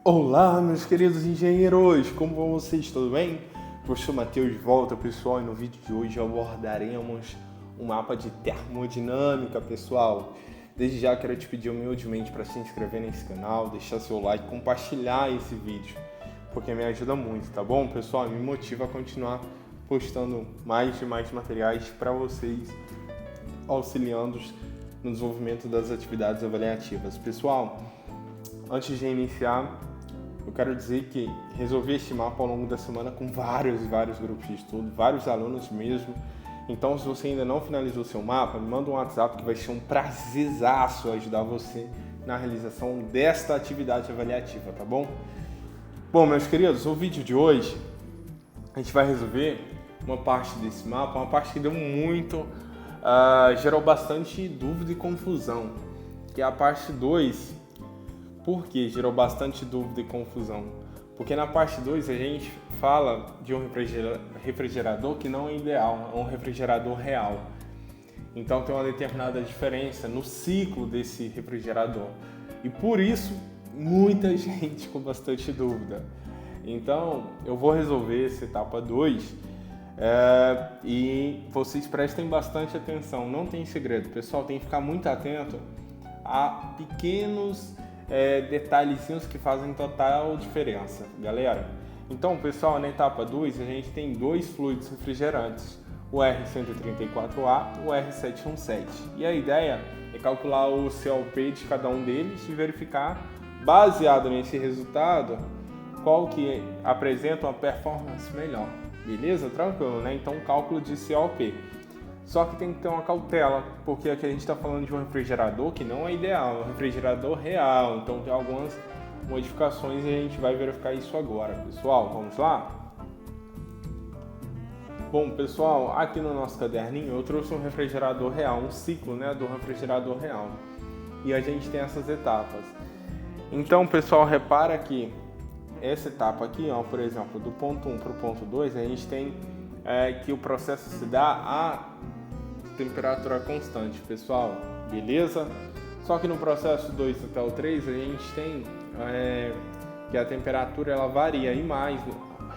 Olá, meus queridos engenheiros, como vão vocês? Tudo bem? Professor Matheus de volta, pessoal, e no vídeo de hoje abordaremos um mapa de termodinâmica, pessoal. Desde já quero te pedir humildemente para se inscrever nesse canal, deixar seu like, compartilhar esse vídeo, porque me ajuda muito, tá bom, pessoal? Me motiva a continuar postando mais e mais materiais para vocês, auxiliando no desenvolvimento das atividades avaliativas. Pessoal, antes de iniciar, eu quero dizer que resolvi este mapa ao longo da semana com vários grupos de estudo, vários alunos mesmo. Então, se você ainda não finalizou seu mapa, me manda um WhatsApp que vai ser um prazerzaço ajudar você na realização desta atividade avaliativa, tá bom? Bom, meus queridos, o vídeo de hoje a gente vai resolver uma parte desse mapa, uma parte que deu gerou bastante dúvida e confusão, que é a parte 2. Por que gerou bastante dúvida e confusão? Porque na parte 2 a gente fala de um refrigerador que não é ideal, é um refrigerador real. Então tem uma determinada diferença no ciclo desse refrigerador. E por isso, muita gente com bastante dúvida. Então eu vou resolver essa etapa 2 e vocês prestem bastante atenção. Não tem segredo, pessoal, tem que ficar muito atento a pequenos detalhezinhos que fazem total diferença, galera. Então, pessoal, na etapa 2 a gente tem dois fluidos refrigerantes, o R134A e o R717. E a ideia é calcular o COP de cada um deles e verificar, baseado nesse resultado, qual que apresenta uma performance melhor. Beleza? Tranquilo, né? Então, cálculo de COP. Só que tem que ter uma cautela, porque aqui a gente está falando de um refrigerador que não é ideal, é um refrigerador real, então tem algumas modificações e a gente vai verificar isso agora, pessoal. Vamos lá? Bom, pessoal, aqui no nosso caderninho eu trouxe um refrigerador real, um ciclo, né, do refrigerador real. E a gente tem essas etapas. Então, pessoal, repara que essa etapa aqui, ó, por exemplo, do ponto 1 para o ponto 2, a gente tem que o processo se dá a temperatura constante, pessoal, beleza? Só que no processo 2 até o 3 a gente tem que a temperatura ela varia e mais.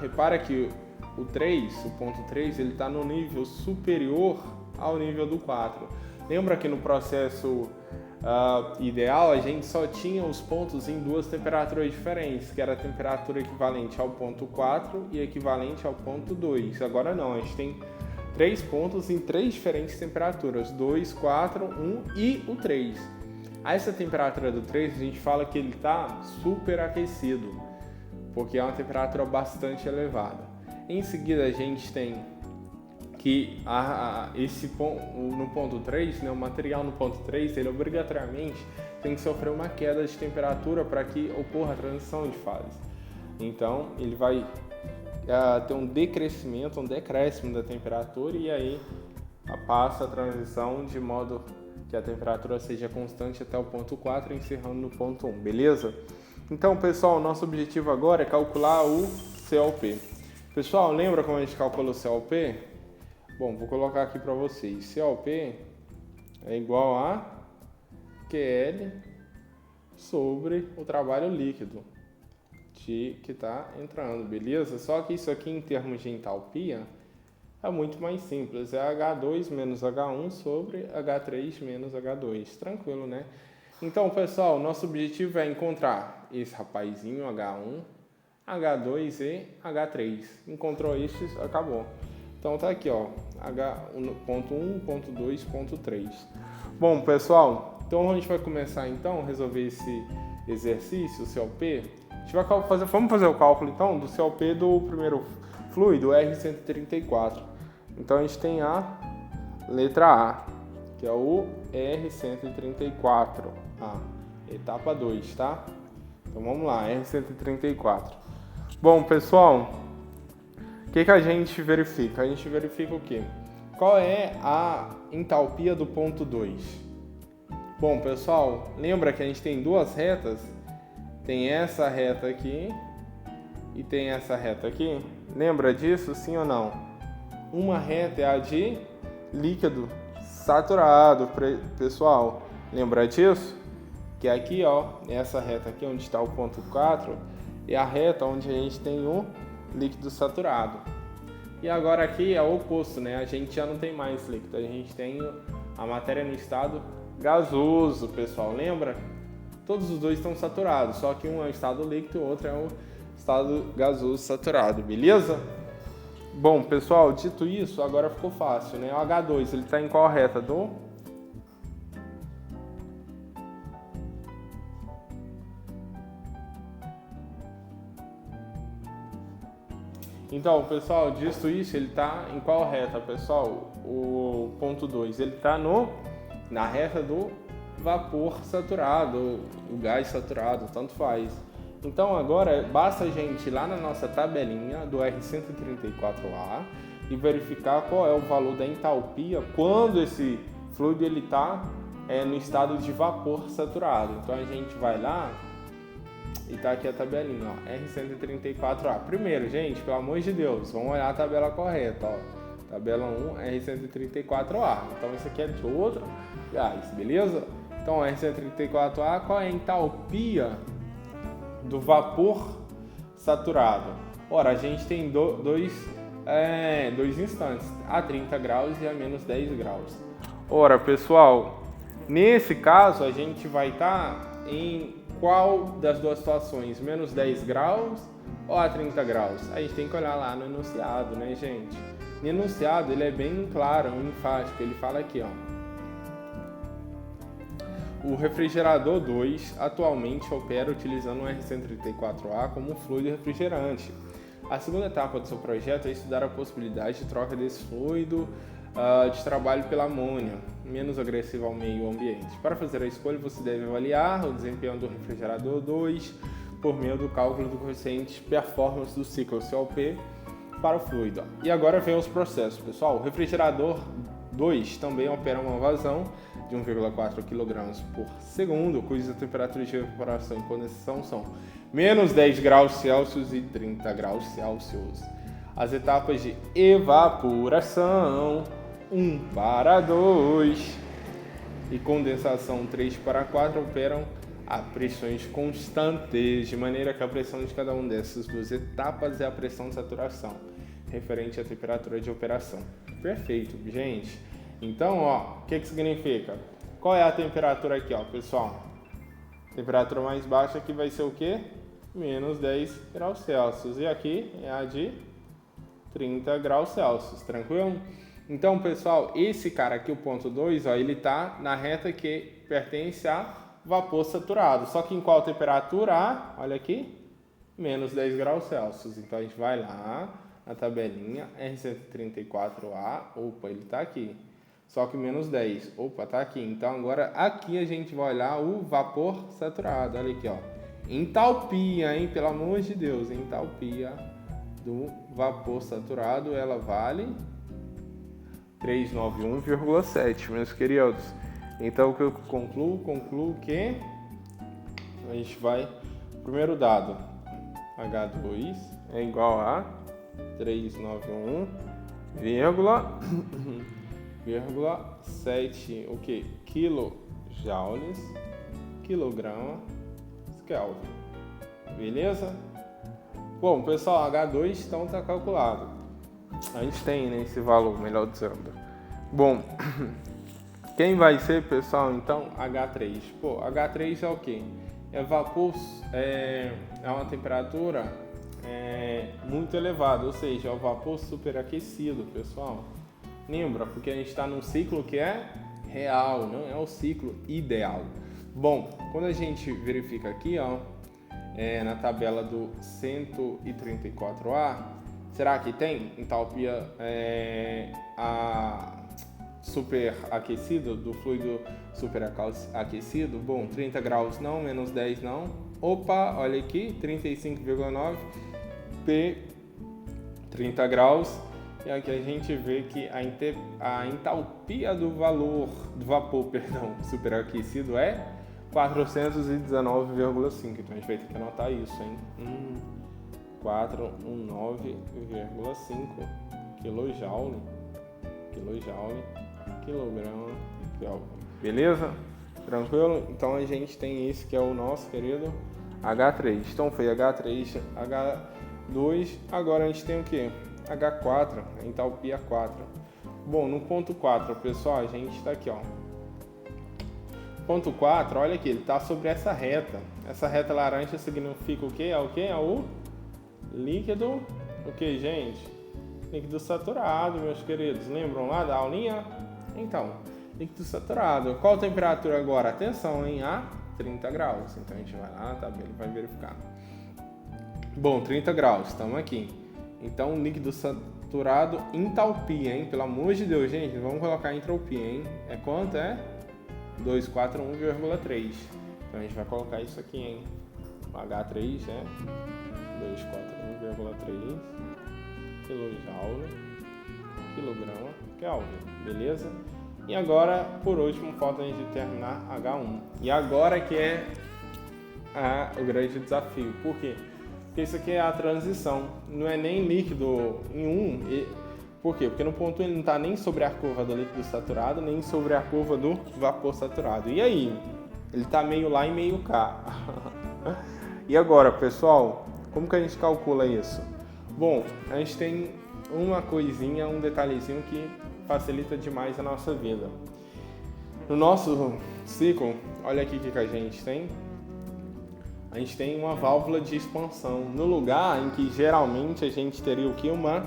Repara que o ponto 3, ele está no nível superior ao nível do 4. Lembra que no processo ideal a gente só tinha os pontos em duas temperaturas diferentes, que era a temperatura equivalente ao ponto 4 e equivalente ao ponto 2. Agora não, a gente tem 3 pontos em 3 diferentes temperaturas, 2, 4, 1 e o 3. A essa temperatura do 3 a gente fala que ele está superaquecido, porque é uma temperatura bastante elevada. Em seguida a gente tem que no ponto 3, né, o material no ponto 3, ele obrigatoriamente tem que sofrer uma queda de temperatura para que ocorra a transição de fase. Então ele vai ter um decrescimento, um decréscimo da temperatura e aí passa a transição de modo que a temperatura seja constante até o ponto 4, encerrando no ponto 1, beleza? Então, pessoal, nosso objetivo agora é calcular o COP. Pessoal, lembra como a gente calcula o COP? Bom, vou colocar aqui para vocês. COP é igual a QL sobre o trabalho líquido que está entrando, beleza? Só que isso aqui em termos de entalpia é muito mais simples. É H2 menos H1 sobre H3 menos H2. Tranquilo, né? Então, pessoal, nosso objetivo é encontrar esse rapazinho H1, H2 e H3. Encontrou esses, acabou. Então tá aqui, ó, ponto 1, ponto 2, ponto 3. Bom, pessoal, então a gente vai começar então a resolver esse exercício, o COP. Vamos fazer o cálculo então do COP do primeiro fluido, R134. Então a gente tem a letra A, que é o R134, etapa 2, tá? Então vamos lá, R134. Bom, pessoal, o que a gente verifica? A gente verifica o quê? Qual é a entalpia do ponto 2? Bom, pessoal, lembra que a gente tem duas retas? Tem essa reta aqui e tem essa reta aqui. Lembra disso, sim ou não? Uma reta é a de líquido saturado, pessoal. Lembra disso? Que aqui, ó, essa reta aqui onde está o ponto 4, e a reta onde a gente tem o líquido saturado. E agora aqui é o oposto, né? A gente já não tem mais líquido, a gente tem a matéria no estado gasoso, pessoal. Lembra? Todos os dois estão saturados, só que um é o estado líquido e o outro é o estado gasoso saturado, beleza? Bom, pessoal, dito isso, agora ficou fácil, né? O H2, ele está em qual reta do... Então, pessoal, dito isso, ele está em qual reta, pessoal? O ponto 2, ele está na reta do vapor saturado, o gás saturado, tanto faz. Então agora basta a gente ir lá na nossa tabelinha do R134A e verificar qual é o valor da entalpia quando esse fluido ele está no estado de vapor saturado. Então a gente vai lá e tá aqui a tabelinha, ó, R134A. Primeiro, gente, pelo amor de Deus, vamos olhar a tabela correta, ó. Tabela 1, R134A. Então isso aqui é de outro gás, beleza? Então R134A, qual é a entalpia do vapor saturado? Ora, a gente tem dois instantes, a 30 graus e a menos 10 graus. Ora, pessoal, nesse caso a gente vai estar em qual das duas situações? Menos 10 graus ou a 30 graus? A gente tem que olhar lá no enunciado, né, gente? No enunciado ele é bem claro, enfático, ele fala aqui, ó. O refrigerador 2 atualmente opera utilizando o R134A como fluido refrigerante. A segunda etapa do seu projeto é estudar a possibilidade de troca desse fluido de trabalho pela amônia, menos agressiva ao meio ambiente. Para fazer a escolha, você deve avaliar o desempenho do refrigerador 2 por meio do cálculo do coeficiente performance do ciclo COP para o fluido. E agora vem os processos, pessoal. O refrigerador 2 também opera uma vazão de 1,4 kg por segundo, cujas temperaturas de evaporação e condensação são menos 10 graus Celsius e 30 graus Celsius. As etapas de evaporação 1 para 2 e condensação 3 para 4 operam a pressões constantes, de maneira que a pressão de cada uma dessas duas etapas é a pressão de saturação, referente à temperatura de operação. Perfeito, gente. Então, ó, o que significa? Qual é a temperatura aqui, ó, pessoal? Temperatura mais baixa aqui vai ser o quê? Menos 10 graus Celsius. E aqui é a de 30 graus Celsius, tranquilo? Então, pessoal, esse cara aqui, o ponto 2, ó, ele tá na reta que pertence a vapor saturado. Só que em qual temperatura? Olha aqui, menos 10 graus Celsius. Então, a gente vai lá na tabelinha, R134A, opa, ele tá aqui. Só que menos 10, opa, tá aqui. Então, agora aqui a gente vai olhar o vapor saturado. Olha aqui, ó. Entalpia, hein? Pelo amor de Deus, entalpia do vapor saturado, ela vale 391,7, meus queridos. Então, o que eu concluo que a gente vai, primeiro dado, H2 é igual a 391,7 o que? Kilojoules quilograma Kelvin. Beleza? Bom, pessoal, H2 então está calculado. A gente tem, né, esse valor, melhor dizendo. Bom, quem vai ser, pessoal, então, H3? Pô, H3 é o quê? É vapor, é uma temperatura muito elevada, ou seja, é o vapor superaquecido, pessoal. Lembra? Porque a gente está num ciclo que é real, não é o ciclo ideal. Bom, quando a gente verifica aqui, ó, na tabela do 134A, será que tem entalpia superaquecido, do fluido superaquecido? Bom, 30 graus não, menos 10 não. Opa, olha aqui, 35,9 P, 30 graus. E aqui a gente vê que a entalpia do vapor superaquecido é 419,5. Então a gente vai ter que anotar isso, hein? 419,5 kJ, quilograma Kelvin. Beleza? Tranquilo? Então a gente tem esse que é o nosso querido H3. Então foi H3, H2, agora a gente tem o que? H4, a entalpia 4. Bom, no ponto 4, pessoal, a gente está aqui, ó. Ponto 4, olha aqui, ele está sobre essa reta. Essa reta laranja significa o quê? É o quê? É o líquido, o que, gente? Líquido saturado, meus queridos. Lembram lá da aulinha? Então, líquido saturado. Qual a temperatura agora? Atenção, hein? A 30 graus. Então a gente vai lá, tá bem, vai verificar. Bom, 30 graus, estamos aqui. Então, líquido saturado, entalpia, hein? Pelo amor de Deus, gente, vamos colocar entropia, hein? É quanto? É 241,3. Então a gente vai colocar isso aqui, hein? H3, né? 241,3 kJ, quilograma, Kelvin, beleza? E agora, por último, falta a gente terminar H1. E agora que é o grande desafio. Por quê? Porque isso aqui é a transição. Não é nem líquido em 1. Por quê? Porque no ponto 1 ele não está nem sobre a curva do líquido saturado, nem sobre a curva do vapor saturado. E aí? Ele está meio lá e meio cá. E agora, pessoal, como que a gente calcula isso? Bom, a gente tem uma coisinha, um detalhezinho que facilita demais a nossa vida. No nosso ciclo, olha aqui o que a gente tem. A gente tem uma válvula de expansão, no lugar em que geralmente a gente teria o que? Uma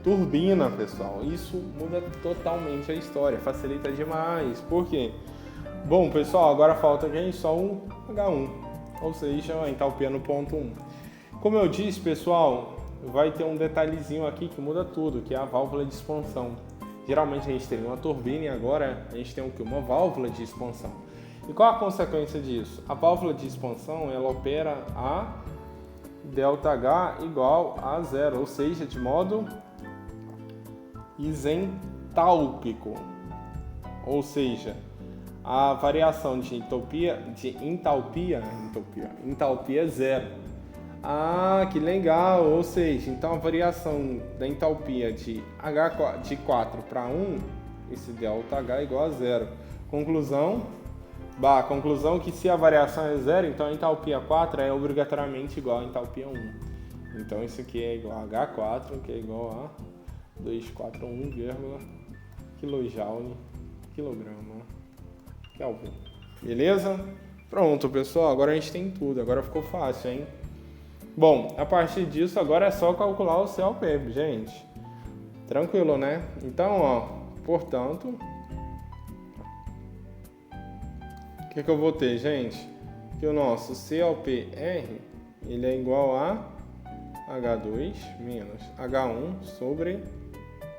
turbina, pessoal. Isso muda totalmente a história, facilita demais. Por quê? Bom, pessoal, agora falta aqui só um H1, ou seja, a entalpia no ponto 1. Como eu disse, pessoal, vai ter um detalhezinho aqui que muda tudo, que é a válvula de expansão. Geralmente a gente teria uma turbina e agora a gente tem o que? Uma válvula de expansão. E qual a consequência disso? A válvula de expansão, ela opera a ΔH igual a zero, ou seja, de modo isentálpico. Ou seja, a variação de entalpia é zero. Ah, que legal! Ou seja, então a variação da entalpia de 4 para 1, esse ΔH é igual a zero. Conclusão que se a variação é zero, então a entalpia 4 é obrigatoriamente igual a entalpia 1. Então isso aqui é igual a H4, que é igual a 241, kJ, quilograma, Kelvin. Beleza? Pronto, pessoal, agora a gente tem tudo, agora ficou fácil, hein? Bom, a partir disso agora é só calcular o CLP, gente. Tranquilo, né? Então, ó, portanto, o que eu vou ter, gente? Que o nosso CLPR, ele é igual a H2 menos H1 sobre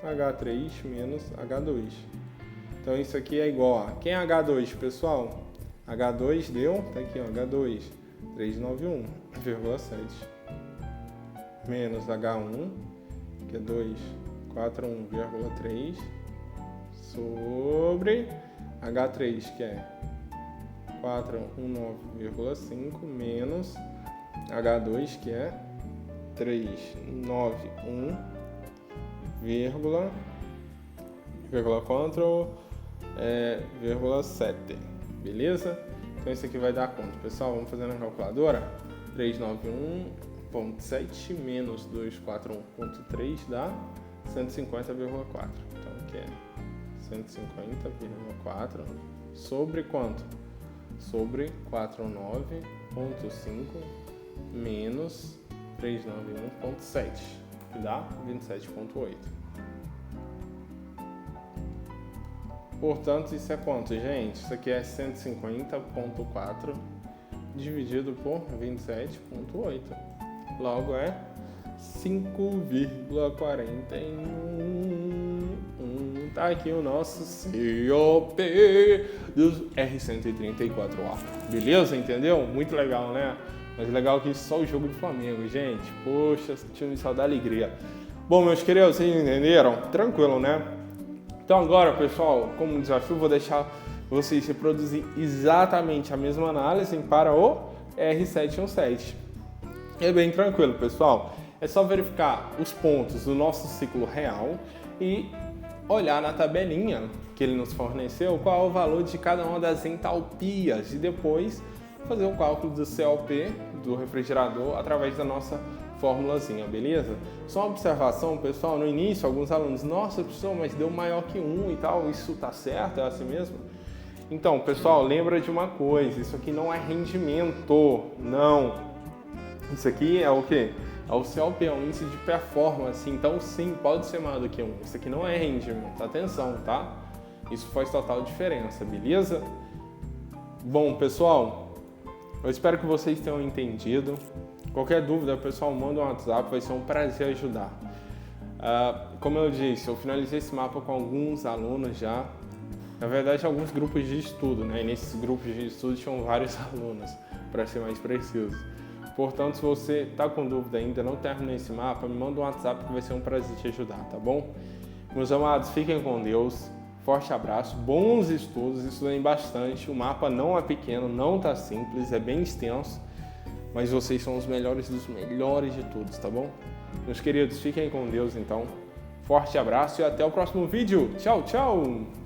H3 menos H2. Então isso aqui é igual a... Quem é H2, pessoal? H2 deu, tá aqui, ó, H2, 391,7 menos H1, que é 241,3 sobre H3, que é 419,5 menos H2, que é 391, vírgula 7, beleza? Então isso aqui vai dar quanto, pessoal? Vamos fazer na calculadora. 391,7 menos 241,3 dá 150,4. Então aqui é 150,4 sobre quanto? Sobre 409,5 menos 391,7, que dá 27,8. Portanto, isso é quanto, gente? Isso aqui é 150,4 dividido por 27,8. Logo é 5,41. Tá aqui o nosso COP dos R134A. Beleza? Entendeu? Muito legal, né? Mas legal que só o jogo do Flamengo, gente. Poxa, time só dá alegria. Bom, meus queridos, vocês entenderam? Tranquilo, né? Então agora, pessoal, como desafio, vou deixar vocês reproduzir exatamente a mesma análise para o R717. É bem tranquilo, pessoal. É só verificar os pontos do nosso ciclo real e olhar na tabelinha que ele nos forneceu qual é o valor de cada uma das entalpias e depois fazer o cálculo do CLP do refrigerador através da nossa formulazinha, beleza? Só uma observação, pessoal, no início alguns alunos, nossa, professor, mas deu maior que 1 e tal, isso tá certo? É assim mesmo? Então, pessoal, lembra de uma coisa, isso aqui não é rendimento, não. Isso aqui é o quê? É o CLP, é um índice de performance, então sim, pode ser maior do que 1. Isso aqui não é rendimento, atenção, tá? Isso faz total diferença, beleza? Bom, pessoal, eu espero que vocês tenham entendido. Qualquer dúvida, pessoal, manda um WhatsApp, vai ser um prazer ajudar. Como eu disse, eu finalizei esse mapa com alguns alunos já. Na verdade, alguns grupos de estudo, né? E nesses grupos de estudo tinham vários alunos, para ser mais preciso. Portanto, se você está com dúvida ainda, não terminou esse mapa, me manda um WhatsApp que vai ser um prazer te ajudar, tá bom? Meus amados, fiquem com Deus. Forte abraço, bons estudos, estudem bastante. O mapa não é pequeno, não tá simples, é bem extenso, mas vocês são os melhores dos melhores de todos, tá bom? Meus queridos, fiquem com Deus então. Forte abraço e até o próximo vídeo. Tchau, tchau!